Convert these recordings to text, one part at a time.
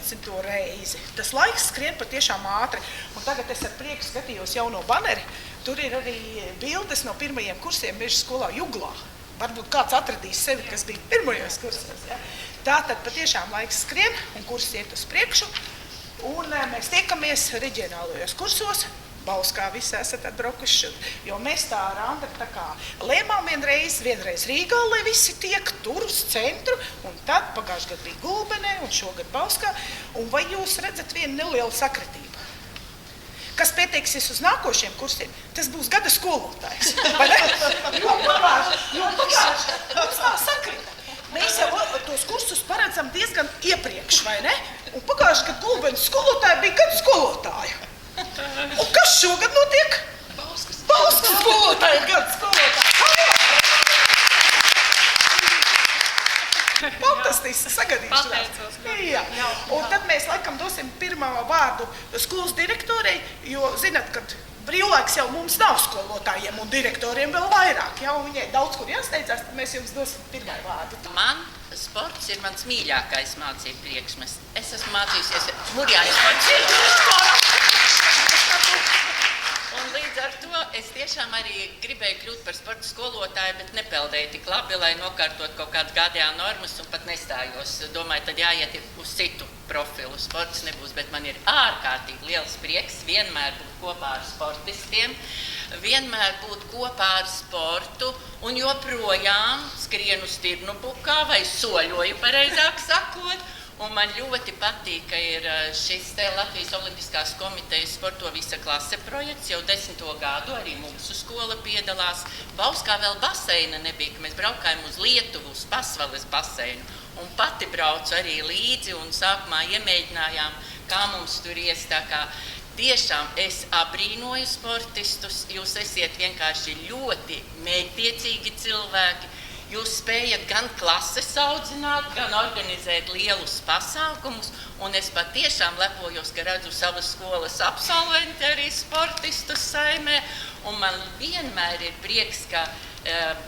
11. reizi. Tas laiks skrien patiešām ātri. Un tagad es ar prieku skatījos jauno baneri. Tur ir arī bildes no pirmajiem kursiem Meža skolā Juglā. Varbūt kāds atradīs sevi, kas bija pirmajos kursos. Ja? Tātad patiešām laiks skrien un kurs iet uz priekšu. Un mēs tiekamies reģionālajos kursos. Bauskā visi esat atbraukuši, jo mēs tā ar Andru tā kā lēmām vienreiz Rīgā, lai visi tiek tur uz centru, un tad pagājušajā gadā bija Gulbenē un šogad Bauskā. Un vai jūs redzat vienu nelielu sakritību? Kas pieteiksies uz nākošiem kursiem, tas būs gada skolotājs. Vai ne? Jo pagājuši, mums tā sakrita. Mēs jau tos kursus paredzam diezgan iepriekš, vai ne? Un pagājuši, kad Gulbenes skolotāja bija gada skolotāja. Un kas šogad notiek? Bauskas skolotāja, gada skolotāja. Fantastisks sagadīšanās. Jā. Un tad mēs laikam dosim pirmā vārdu skolas direktorei, jo zināt, kad brīvlaiks jau mums nav skolotājiem un direktoriem vēl vairāk. Ja? Un viņai daudz kur jāsteidzās, tad mēs jums dosim pirmā vārdu. Man sports ir mans mīļākais mācību priekšmets. Es esmu mācījusies Murjāņu sports. Un līdz ar to es tiešām arī gribēju kļūt par sporta skolotāju, bet nepeldēju tik labi, lai nokārtot kaut kādas GDA normas un pat nestājos. Domāju, tad jāiet uz citu profilu. Sports nebūs, bet man ir ārkārtīgi liels prieks vienmēr būt kopā ar sportistiem, vienmēr būt kopā ar sportu un joprojām skrienu stirnubukā vai soļoju, pareizāk sakot. Un man ļoti patīk, ka ir šis te Latvijas Olimpiskās komitejas sporto visa klase projekts. Jau 10. gadu arī mūsu skola piedalās. Bauskā vēl baseina nebija, ka mēs braukājam uz Lietuvu, uz Pasvales baseinu. Un pati braucu arī līdzi un sākumā iemēģinājām, kā mums tur ies. Tā kā tiešām es abrīnoju sportistus, jūs esiet vienkārši ļoti mērķtiecīgi cilvēki. Jūs spējat gan klases audzināt, gan organizēt lielus pasākumus, un es patiešām lepojos, ka redzu savas skolas absolventi arī sportistus saimē, un man vienmēr ir prieks, ka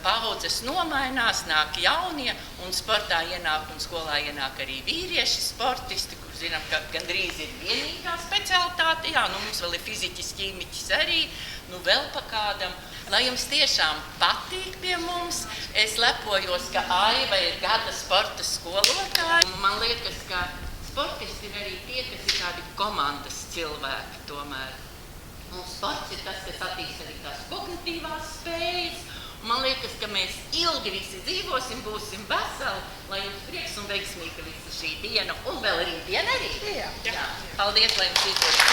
paudzes nomainās, nāk jaunie, un sportā ienāk un skolā ienāk arī vīrieši sportisti, kur zinām, ka gandrīz ir vienīgā specialitāte, jā, nu mums vēl ir fiziķis, ķīmiķis arī, nu vēl pa kādam. Lai jums tiešām patīk pie mums, es lepojos, ka Aiva ir gada sporta skolotāja. Man liekas, ka sportisti ir arī tie, kas ir tādi komandas cilvēki tomēr. Un sports ir tas, kas attīst arī tās kognitīvās spējas. Man liekas, ka mēs ilgi visi dzīvosim, būsim veseli, lai jums prieks un veiksmīga visa šī diena un vēl rītdiena arī. Jā. Paldies, lai jums izdodas.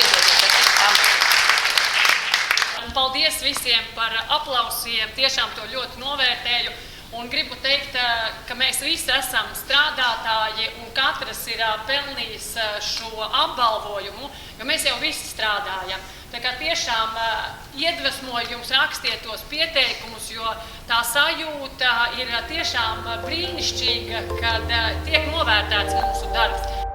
Un paldies visiem par aplausiem, tiešām to ļoti novērtēju. Un gribu teikt, ka mēs visi esam strādātāji un katrs ir pelnījis šo apbalvojumu, jo mēs jau visi strādājam. Tā kā tiešām iedvesmoju jums rakstiet tos pieteikumus, jo tā sajūta ir tiešām brīnišķīga, kad tiek novērtēts mūsu darbs.